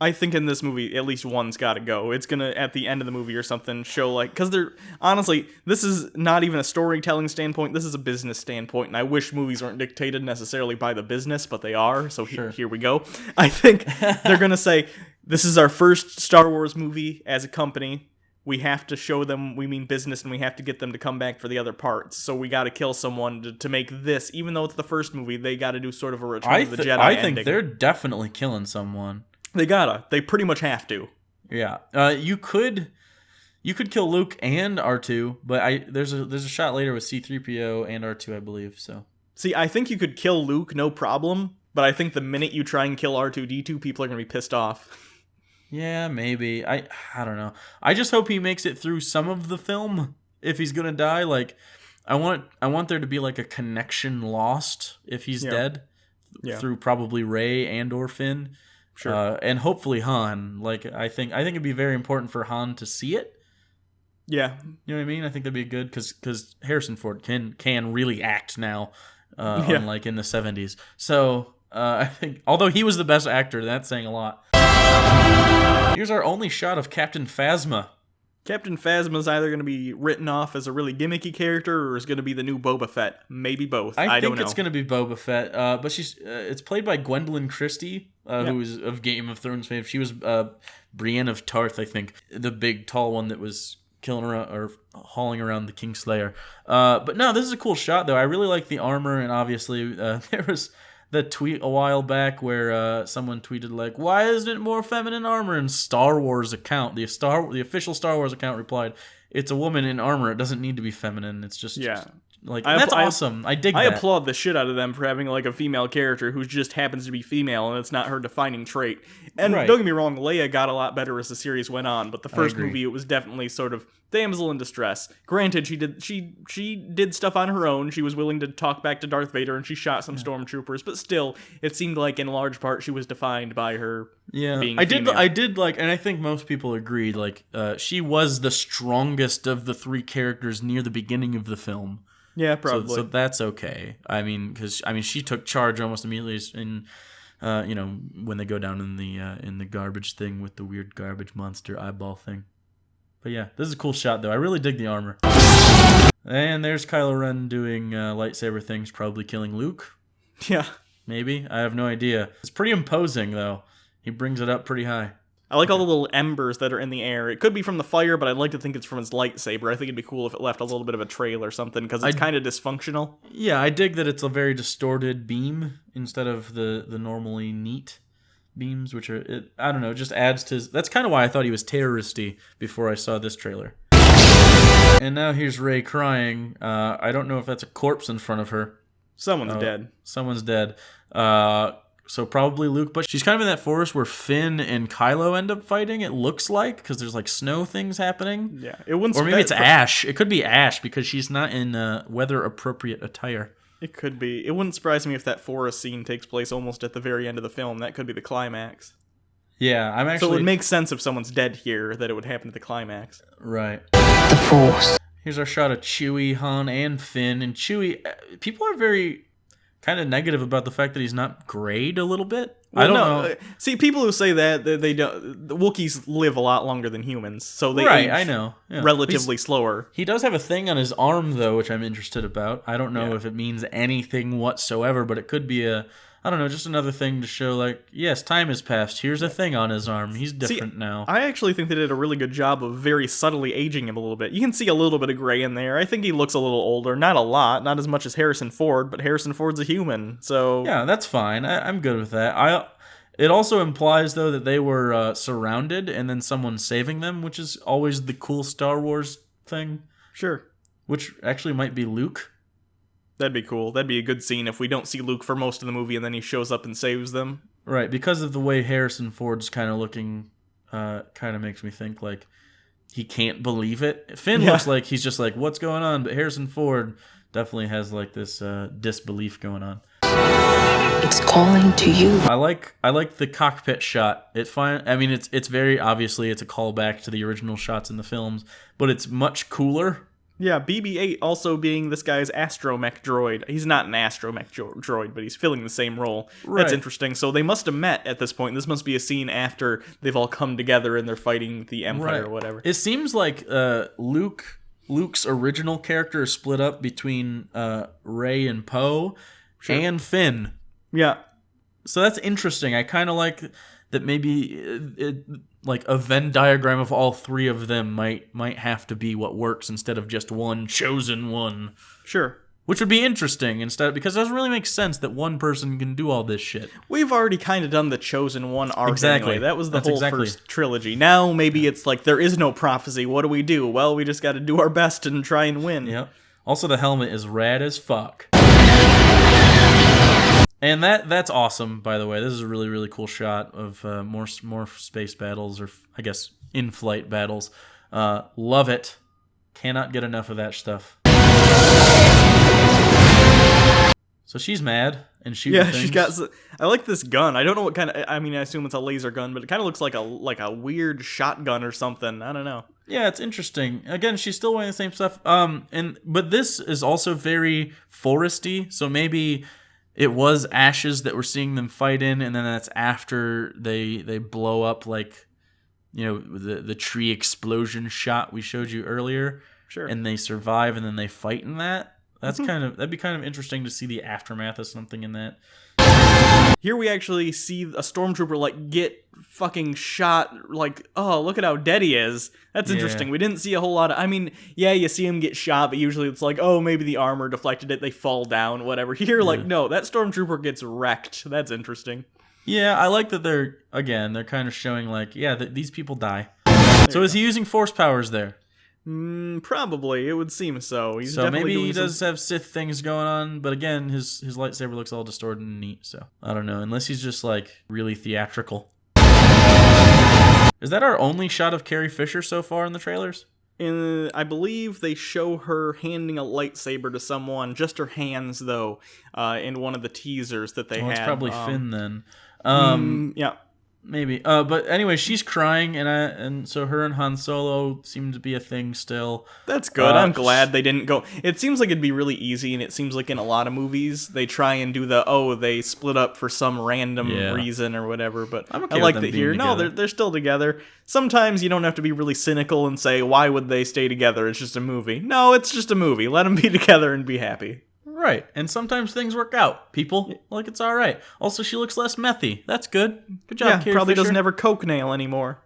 I think in this movie, at least one's got to go. It's going to, at the end of the movie or something, show like... Because honestly, this is not even a storytelling standpoint. This is a business standpoint. And I wish movies weren't dictated necessarily by the business, but they are. So here we go. I think they're going to say, this is our first Star Wars movie as a company. We have to show them we mean business, and we have to get them to come back for the other parts. So we got to kill someone to make this. Even though it's the first movie, they got to do sort of a Return of the Jedi I think they're definitely killing someone. They gotta. They pretty much have to. Yeah. You could kill Luke and R2, but there's a shot later with C-3PO and R2, I believe. So. See, I think you could kill Luke, no problem. But I think the minute you try and kill R2-D2, people are gonna be pissed off. Yeah, maybe. I don't know. I just hope he makes it through some of the film. If he's gonna die, like, I want there to be like a connection lost if he's dead, through probably Rey and or Finn. Sure. And hopefully Han. Like, I think it'd be very important for Han to see it. Yeah. You know what I mean? I think that'd be good because Harrison Ford can really act now, unlike in the 70s. So I think, although he was the best actor, that's saying a lot. Here's our only shot of Captain Phasma. Captain Phasma is either going to be written off as a really gimmicky character or is going to be the new Boba Fett. Maybe both. I don't know. think it's going to be Boba Fett, but it's played by Gwendolyn Christie, who is of Game of Thrones fame. She was Brienne of Tarth, I think, the big tall one that was killing around or hauling around the Kingslayer. But no, this is a cool shot though. I really like the armor, and obviously there was the tweet a while back where someone tweeted like, "Why isn't it more feminine armor?" And Star Wars account, the official Star Wars account replied, "It's a woman in armor. It doesn't need to be feminine. It's just like that's awesome. I dig that. I applaud the shit out of them for having like a female character who just happens to be female and it's not her defining trait. And don't get me wrong, Leia got a lot better as the series went on, but the first movie it was definitely sort of damsel in distress. Granted, she did stuff on her own. She was willing to talk back to Darth Vader and she shot some stormtroopers, but still, it seemed like in large part she was defined by her being female. I did like, and I think most people agreed, like she was the strongest of the three characters near the beginning of the film. Yeah, probably. So that's okay. I mean, because she took charge almost immediately in, when they go down in the garbage thing with the weird garbage monster eyeball thing. But yeah, this is a cool shot though. I really dig the armor. And there's Kylo Ren doing lightsaber things, probably killing Luke. Yeah, maybe. I have no idea. It's pretty imposing though. He brings it up pretty high. I like all the little embers that are in the air. It could be from the fire, but I'd like to think it's from his lightsaber. I think it'd be cool if it left a little bit of a trail or something, because it's kind of dysfunctional. Yeah, I dig that it's a very distorted beam instead of the normally neat beams, which are, I don't know, just adds to his... That's kind of why I thought he was terroristy before I saw this trailer. And now here's Rey crying. I don't know if that's a corpse in front of her. Someone's dead. Someone's dead. So probably Luke, but she's kind of in that forest where Finn and Kylo end up fighting, it looks like, because there's like snow things happening. Yeah, it wouldn't. Or maybe it's Ash. It could be Ash because she's not in weather-appropriate attire. It could be. It wouldn't surprise me if that forest scene takes place almost at the very end of the film. That could be the climax. Yeah, I'm actually... So it would make sense if someone's dead here that it would happen at the climax. Right. The Force. Here's our shot of Chewie, Han, and Finn. And Chewie, people are very... kind of negative about the fact that he's not grayed a little bit. Well, I don't know. See, people who say that they don't. The Wookiees live a lot longer than humans, so they age I know. Yeah. relatively slower. He does have a thing on his arm though, which I'm interested about. I don't know if it means anything whatsoever, but it could be I don't know, just another thing to show, like, yes, time has passed. Here's a thing on his arm. He's different now. I actually think they did a really good job of very subtly aging him a little bit. You can see a little bit of gray in there. I think he looks a little older. Not a lot. Not as much as Harrison Ford, but Harrison Ford's a human, so... Yeah, that's fine. I'm good with that. It also implies, though, that they were surrounded and then someone saving them, which is always the cool Star Wars thing. Sure. Which actually might be Luke. That'd be cool. That'd be a good scene if we don't see Luke for most of the movie and then he shows up and saves them. Right, because of the way Harrison Ford's kind of looking, kind of makes me think, like, he can't believe it. Finn looks like he's just like, what's going on? But Harrison Ford definitely has, like, this disbelief going on. It's calling to you. I like the cockpit shot. I mean, it's very obviously it's a callback to the original shots in the films, but it's much cooler. Yeah, BB-8 also being this guy's astromech droid. He's not an astromech droid, but he's filling the same role. Right. That's interesting. So they must have met at this point. This must be a scene after they've all come together and they're fighting the Empire or whatever. It seems like Luke's original character is split up between Rey and Poe and Finn. Yeah. So that's interesting. I kind of like that maybe like a Venn diagram of all three of them might have to be what works instead of just one chosen one. Sure. Which would be interesting instead, because it doesn't really make sense that one person can do all this shit. We've already kind of done the chosen one arc exactly. Anyway. That was the first trilogy. Now maybe it's like there is no prophecy. What do? Well, we just got to do our best and try and win. Yep. Also, the helmet is rad as fuck. And that's awesome, by the way. This is a really, really cool shot of more space battles, or I guess in-flight battles. Love it. Cannot get enough of that stuff. So she's mad and shooting things. She's got... I like this gun. I don't know what kind of... I mean, I assume it's a laser gun, but it kind of looks like a weird shotgun or something. I don't know. Yeah, it's interesting. Again, she's still wearing the same stuff. But this is also very foresty, so maybe... it was ashes that we're seeing them fight in, and then that's after they blow up, like, you know, the tree explosion shot we showed you earlier. Sure. And they survive, and then they fight in that. That'd be kind of interesting to see the aftermath of something in that. Here we actually see a stormtrooper, like, get fucking shot, like, oh, look at how dead he is. That's interesting. We didn't see a whole lot of, I mean, yeah, you see him get shot, but usually it's like, oh, maybe the armor deflected it, they fall down, whatever. Here, like, no, that stormtrooper gets wrecked. That's interesting. Yeah, I like that they're kind of showing, like, yeah, these people die. So is he using force powers there? Probably. It would seem so. He's so definitely maybe he does have Sith things going on, but again, his lightsaber looks all distorted and neat, so I don't know. Unless he's just, like, really theatrical. Is that our only shot of Carrie Fisher so far in the trailers? I believe they show her handing a lightsaber to someone, just her hands, though, in one of the teasers that they had. It's probably Finn, then. Yeah. Maybe. But anyway, she's crying, and so her and Han Solo seem to be a thing still. That's good. I'm glad they didn't go. It seems like it'd be really easy, and it seems like in a lot of movies they try and do they split up for some random reason or whatever. But I like that here. No, they're still together. Sometimes you don't have to be really cynical and say, why would they stay together? It's just a movie. No, it's just a movie. Let them be together and be happy. Right, and sometimes things work out. People, like, it's all right. Also, she looks less methy. That's good. Good job, Carrie probably Fisher. Doesn't have her coke nail anymore.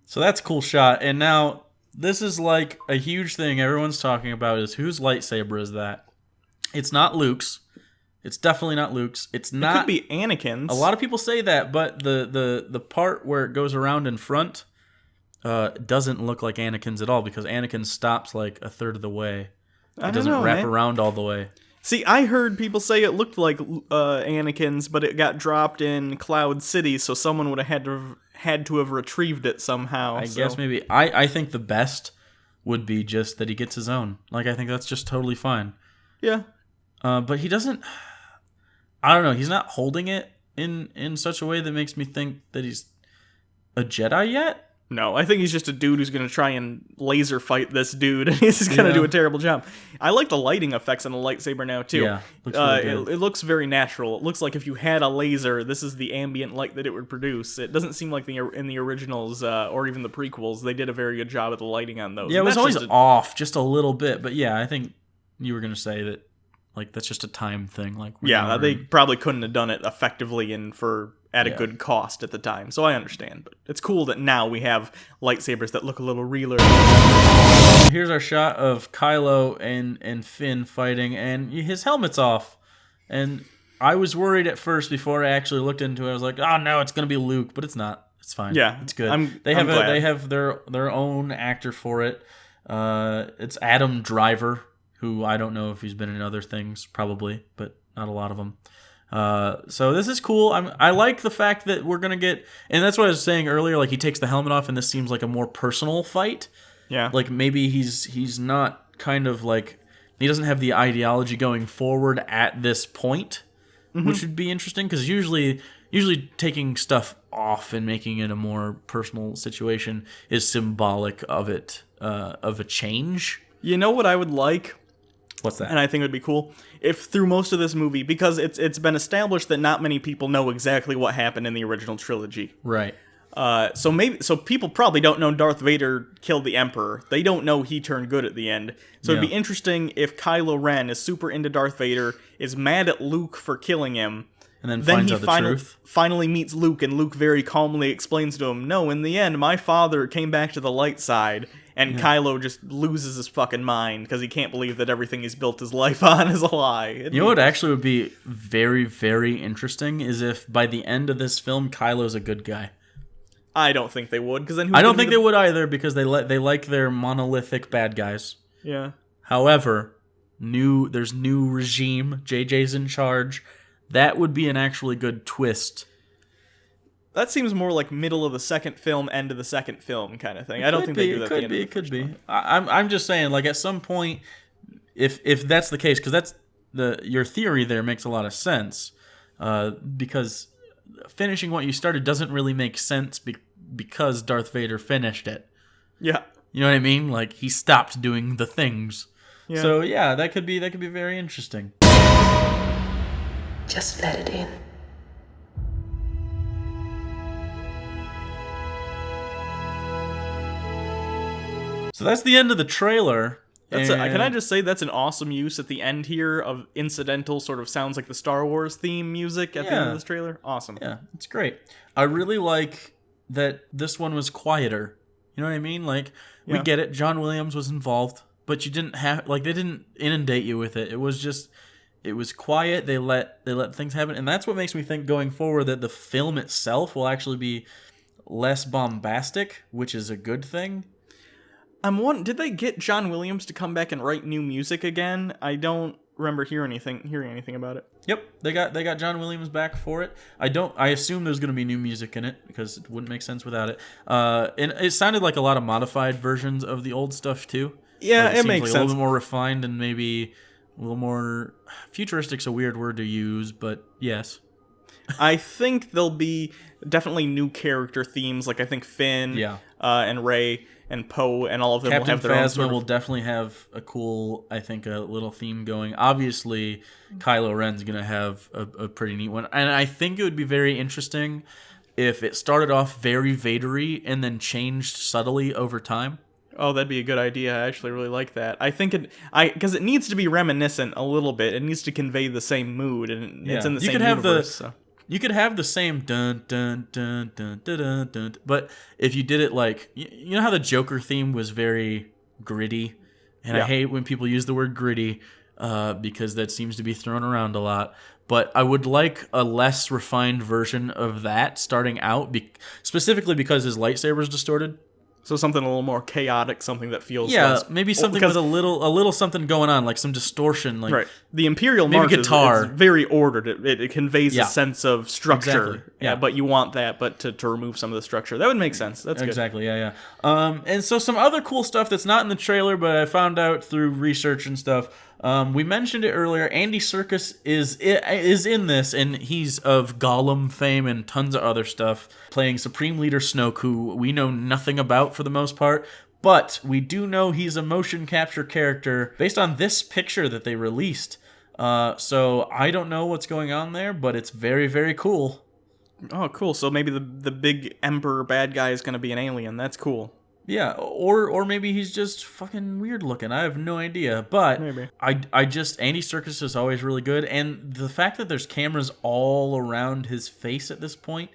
So that's a cool shot. And now, this is like a huge thing everyone's talking about is whose lightsaber is that? It's not Luke's. It's definitely not Luke's. It could be Anakin's. A lot of people say that, but the part where it goes around in front doesn't look like Anakin's at all because Anakin stops like a third of the way. It doesn't wrap around all the way. See, I heard people say it looked like Anakin's, but it got dropped in Cloud City, so someone would have had to have retrieved it somehow. I guess maybe. I think the best would be just that he gets his own. Like, I think that's just totally fine. Yeah. But he doesn't... I don't know. He's not holding it in such a way that makes me think that he's a Jedi yet. No, I think he's just a dude who's going to try and laser fight this dude, and he's just going to do a terrible job. I like the lighting effects on the lightsaber now, too. Yeah, looks really good. It looks very natural. It looks like if you had a laser, this is the ambient light that it would produce. It doesn't seem like in the originals, or even the prequels, they did a very good job of the lighting on those. Yeah, it was always off, just a little bit, but yeah, I think you were going to say that, like, that's just a time thing. Like, yeah, they probably couldn't have done it effectively and at a good cost at the time, so I understand. But it's cool that now we have lightsabers that look a little realer. Here's our shot of Kylo and Finn fighting, and his helmet's off. And I was worried at first before I actually looked into it. I was like, oh no, it's gonna be Luke, but it's not. It's fine. Yeah, it's good. They have their own actor for it. It's Adam Driver, who I don't know if he's been in other things, probably, but not a lot of them. So this is cool. I like the fact that we're gonna get, and that's what I was saying earlier. Like, he takes the helmet off, and this seems like a more personal fight. Yeah. Like, maybe he's not kind of like, he doesn't have the ideology going forward at this point, which would be interesting because usually taking stuff off and making it a more personal situation is symbolic of it, of a change. You know what I would like? What's that? And I think it would be cool if through most of this movie, because it's been established that not many people know exactly what happened in the original trilogy. Right. So people probably don't know Darth Vader killed the Emperor. They don't know he turned good at the end. So it'd be interesting if Kylo Ren is super into Darth Vader, is mad at Luke for killing him, and then finds out the truth. Finally meets Luke, and Luke very calmly explains to him, no, in the end, my father came back to the light side. And Kylo just loses his fucking mind because he can't believe that everything he's built his life on is a lie. You know what actually would be very, very interesting is if by the end of this film, Kylo's a good guy. I don't think they would, because then I don't think they would either, because they like their monolithic bad guys. Yeah. However, there's new regime. JJ's in charge. That would be an actually good twist. That seems more like middle of the second film, end of the second film kind of thing. I don't think they do that at the end of the first one. I'm just saying, like, at some point, if that's the case, because that's your theory there makes a lot of sense, because finishing what you started doesn't really make sense because Darth Vader finished it. Yeah. You know what I mean? Like, he stopped doing the things. Yeah. So yeah, that could be very interesting. Just let it in. So that's the end of the trailer. Can I just say that's an awesome use at the end here of incidental sort of sounds like the Star Wars theme music at the end of this trailer? Awesome. Yeah, it's great. I really like that this one was quieter. You know what I mean? Like, we get it. John Williams was involved, but you didn't have, like, they didn't inundate you with it. It was just, it was quiet. They let things happen. And that's what makes me think going forward that the film itself will actually be less bombastic, which is a good thing. Did they get John Williams to come back and write new music again? I don't remember hearing anything about it. Yep, they got John Williams back for it. I assume there's going to be new music in it because it wouldn't make sense without it. And it sounded like a lot of modified versions of the old stuff too. Yeah, like it makes sense. A little bit more refined and maybe a little more futuristic's a weird word to use, but yes. I think there'll be definitely new character themes. Like I think Finn, and Rey and Poe and all of them Captain will have their own Phasma will definitely have a cool, I think, a little theme going. Obviously, Kylo Ren's going to have a pretty neat one. And I think it would be very interesting if it started off very Vader-y and then changed subtly over time. Oh, that'd be a good idea. I actually really like that. I think because it needs to be reminiscent a little bit. It needs to convey the same mood, and it's in the same universe. You could have the same dun dun dun dun dun dun dun, but if you did it like, you know how the Joker theme was very gritty, and I hate when people use the word gritty because that seems to be thrown around a lot. But I would like a less refined version of that starting out, specifically because his lightsaber is distorted. So something a little more chaotic, something that feels maybe something with a little something going on, like some distortion, like the Imperial March guitar. Is very ordered. It conveys a sense of structure. Exactly. Yeah, but you want that, but to remove some of the structure. That would make sense. That's exactly. Yeah. And so some other cool stuff that's not in the trailer, but I found out through research and stuff. We mentioned it earlier. Andy Serkis is in this, and he's of Gollum fame and tons of other stuff, playing Supreme Leader Snoke, who we know nothing about for the most part, but we do know he's a motion capture character based on this picture that they released. So I don't know what's going on there, but it's very, very cool. Oh, cool. So maybe the big Emperor bad guy is going to be an alien. That's cool. Yeah, or maybe he's just fucking weird looking. I have no idea. But maybe. I just, Andy Serkis is always really good. And the fact that there's cameras all around his face at this point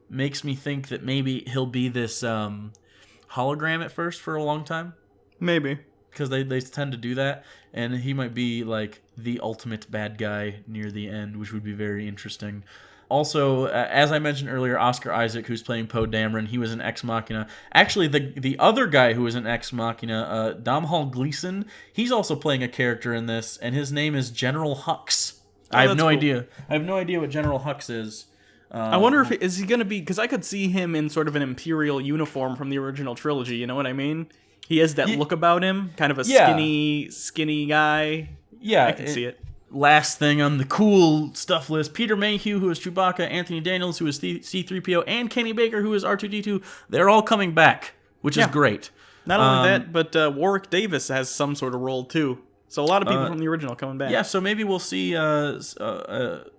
makes me think that maybe he'll be this hologram at first for a long time. Maybe. Because they tend to do that. And he might be like the ultimate bad guy near the end, which would be very interesting. Also, as I mentioned earlier, Oscar Isaac, who's playing Poe Dameron, he was in Ex Machina. Actually, the other guy who was in Ex Machina, Domhnall Gleeson, he's also playing a character in this, and his name is General Hux. I have no idea. I have no idea what General Hux is. I wonder if is he going to be, because I could see him in sort of an Imperial uniform from the original trilogy. You know what I mean? He has that look about him, kind of a skinny guy. Yeah, I can see it. Last thing on the cool stuff list, Peter Mayhew, who is Chewbacca, Anthony Daniels, who is C-3PO, and Kenny Baker, who is R2-D2, they're all coming back, which is great. Not only that, but Warwick Davis has some sort of role, too. So a lot of people from the original coming back. Yeah, so maybe we'll see an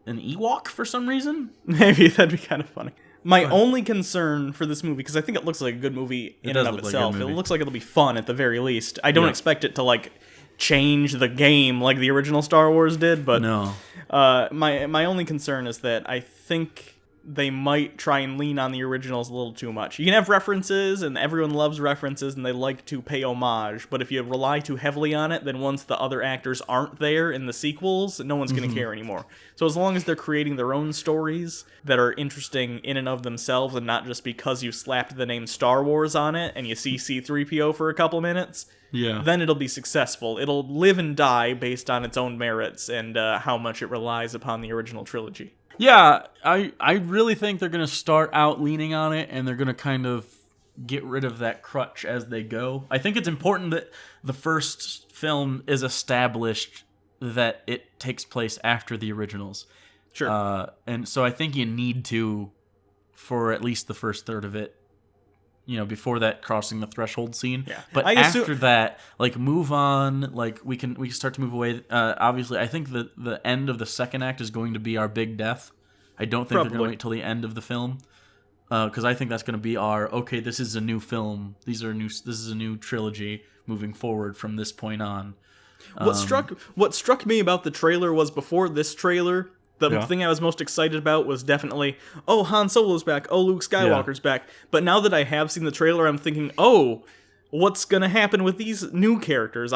Ewok for some reason? Maybe, that'd be kind of funny. My only concern for this movie, because I think it looks like a good movie in and of itself, it looks like it'll be fun at the very least. I don't expect it to, like, change the game like the original Star Wars did, but no. My only concern is that I think they might try and lean on the originals a little too much. You can have references, and everyone loves references, and they like to pay homage, but if you rely too heavily on it, then once the other actors aren't there in the sequels, no one's going to care anymore. So as long as they're creating their own stories that are interesting in and of themselves, and not just because you slapped the name Star Wars on it, and you see C-3PO for a couple minutes, then it'll be successful. It'll live and die based on its own merits, and how much it relies upon the original trilogy. Yeah, I really think they're going to start out leaning on it, and they're going to kind of get rid of that crutch as they go. I think it's important that the first film is established that it takes place after the originals. Sure. And so I think you need to, for at least the first third of it, before that crossing the threshold scene. Yeah. But after that, like, move on. Like, we can start to move away. Obviously, I think the end of the second act is going to be our big death. I don't think they're going to wait till the end of the film, because I think that's going to be okay, this is a new film. This is a new trilogy moving forward from this point on. What struck me about the trailer was, before this trailer, the thing I was most excited about was definitely, oh, Han Solo's back, oh, Luke Skywalker's back. But now that I have seen the trailer, I'm thinking, oh, what's going to happen with these new characters?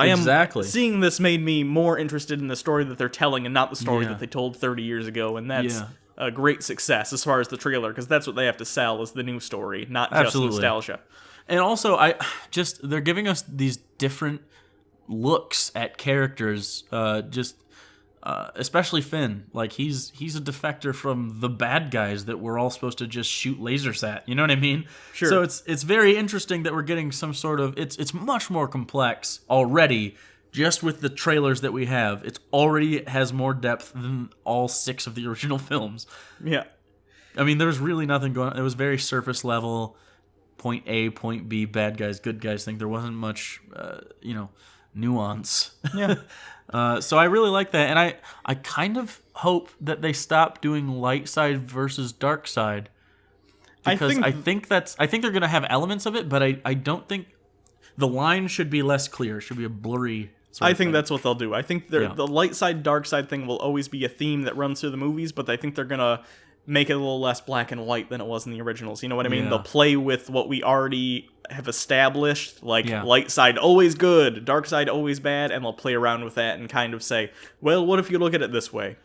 Seeing this made me more interested in the story that they're telling and not the story that they told 30 years ago, and that's a great success as far as the trailer, because that's what they have to sell, is the new story, not just nostalgia. And also, they're giving us these different looks at characters, especially Finn. Like, he's a defector from the bad guys that we're all supposed to just shoot lasers at. You know what I mean? Sure. So it's very interesting that we're getting some sort of... It's much more complex already, just with the trailers that we have. It already has more depth than all 6 of the original films. Yeah. I mean, there's really nothing going on. It was very surface level, point A, point B, bad guys, good guys thing. There wasn't much, nuance. Yeah. So I really like that, and I kind of hope that they stop doing light side versus dark side, because I think they're gonna have elements of it, but I don't think the line should be less clear. It should be a blurry. I think that's what they'll do. I think the light side, dark side thing will always be a theme that runs through the movies, but I think they're gonna make it a little less black and white than it was in the originals. You know what I mean? They'll play with what we already have established, like light side always good, dark side always bad, and they'll play around with that and kind of say, well, what if you look at it this way?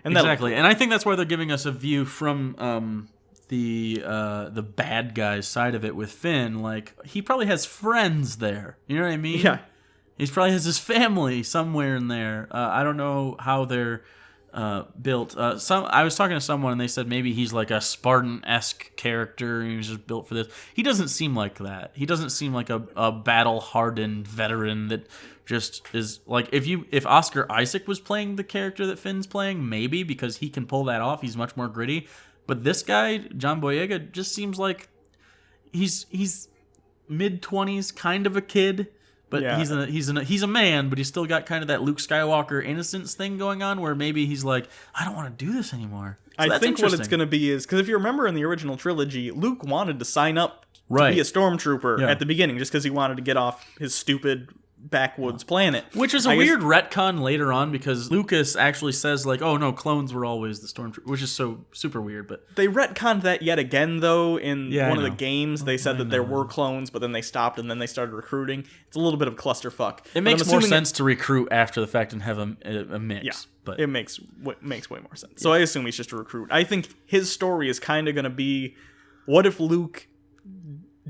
And exactly. And I think that's why they're giving us a view from the bad guy's side of it with Finn. Like, he probably has friends there. You know what I mean? Yeah. He probably has his family somewhere in there. I don't know how they're built. I was talking to someone and they said maybe he's like a Spartan-esque character and he was just built for this. He doesn't seem like that. He doesn't seem like a battle-hardened veteran that just is like, if Oscar Isaac was playing the character that Finn's playing, maybe, because he can pull that off. He's much more gritty. But this guy, John Boyega, just seems like he's mid-20s, kind of a kid. But he's a man, but he's still got kind of that Luke Skywalker innocence thing going on, where maybe he's like, I don't want to do this anymore. So I think what it's going to be is, because if you remember in the original trilogy, Luke wanted to sign up to be a stormtrooper at the beginning, just because he wanted to get off his stupid backwoods planet. Which is a weird retcon later on, because Lucas actually says, like, oh no, clones were always the stormtrooper, which is so super weird. But they retconned that yet again, though, in one of the games. They said that there were clones, but then they stopped, and then they started recruiting. It's a little bit of a clusterfuck. It makes more sense to recruit after the fact and have a mix. Yeah, but it makes way more sense. So I assume he's just a recruit. I think his story is kind of going to be, what if Luke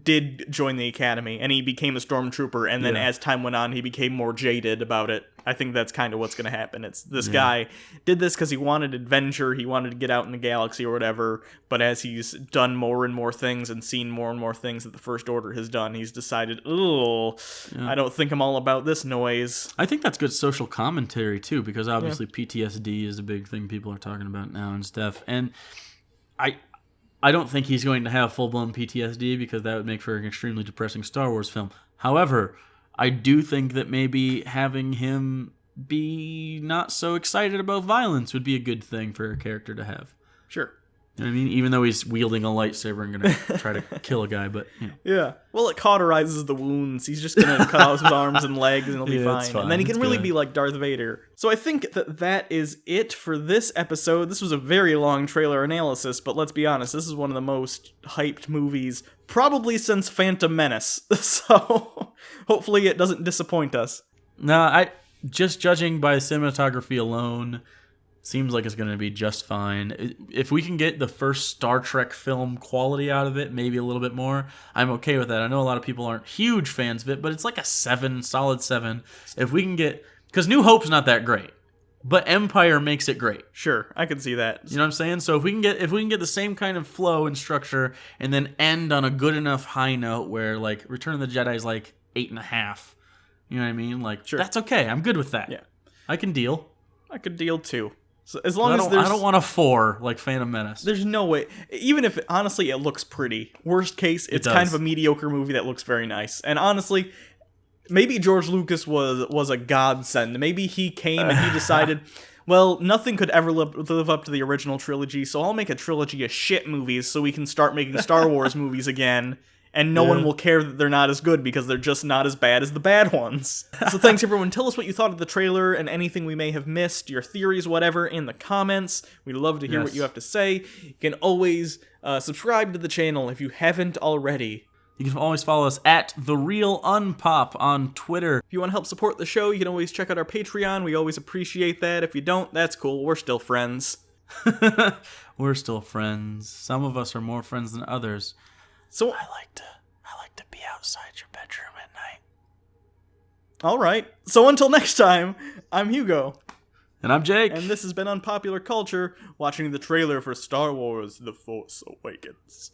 did join the academy and he became a stormtrooper, and then as time went on he became more jaded about it. I think that's kind of what's going to happen. It's this guy did this because he wanted adventure, he wanted to get out in the galaxy or whatever, but as he's done more and more things and seen more and more things that the First Order has done, he's decided, I don't think I'm all about this noise. I think that's good social commentary too, because obviously PTSD is a big thing people are talking about now and stuff, and I don't think he's going to have full-blown PTSD, because that would make for an extremely depressing Star Wars film. However, I do think that maybe having him be not so excited about violence would be a good thing for a character to have. Sure. You know what I mean? Even though he's wielding a lightsaber and going to try to kill a guy, but... Yeah. Well, it cauterizes the wounds. He's just going to cut off his arms and legs and he'll be fine. And then he can really be like Darth Vader. So I think that is it for this episode. This was a very long trailer analysis, but let's be honest, this is one of the most hyped movies probably since Phantom Menace. So hopefully it doesn't disappoint us. No, just judging by cinematography alone, seems like it's going to be just fine. If we can get the first Star Trek film quality out of it, maybe a little bit more, I'm okay with that. I know a lot of people aren't huge fans of it, but it's like a 7, solid 7. If we can get... Because New Hope's not that great, but Empire makes it great. Sure, I can see that. You know what I'm saying? So if we can get the same kind of flow and structure, and then end on a good enough high note where, like, Return of the Jedi is like 8.5, you know what I mean? Like, that's okay. I'm good with that. Yeah. I can deal. I could deal too. So as long as there's... I don't want a 4 like Phantom Menace. There's no way. Even if, honestly, it looks pretty. Worst case, it's kind of a mediocre movie that looks very nice. And honestly, maybe George Lucas was a godsend. Maybe he came and he decided, well, nothing could ever live up to the original trilogy, so I'll make a trilogy of shit movies so we can start making Star Wars movies again. And no one will care that they're not as good because they're just not as bad as the bad ones. So thanks, everyone. Tell us what you thought of the trailer and anything we may have missed, your theories, whatever, in the comments. We'd love to hear what you have to say. You can always subscribe to the channel if you haven't already. You can always follow us at TheRealUnpop on Twitter. If you want to help support the show, you can always check out our Patreon. We always appreciate that. If you don't, that's cool. We're still friends. We're still friends. Some of us are more friends than others. So I like to be outside your bedroom at night. All right. So until next time, I'm Hugo. And I'm Jake. And this has been Unpopular Culture, watching the trailer for Star Wars The Force Awakens.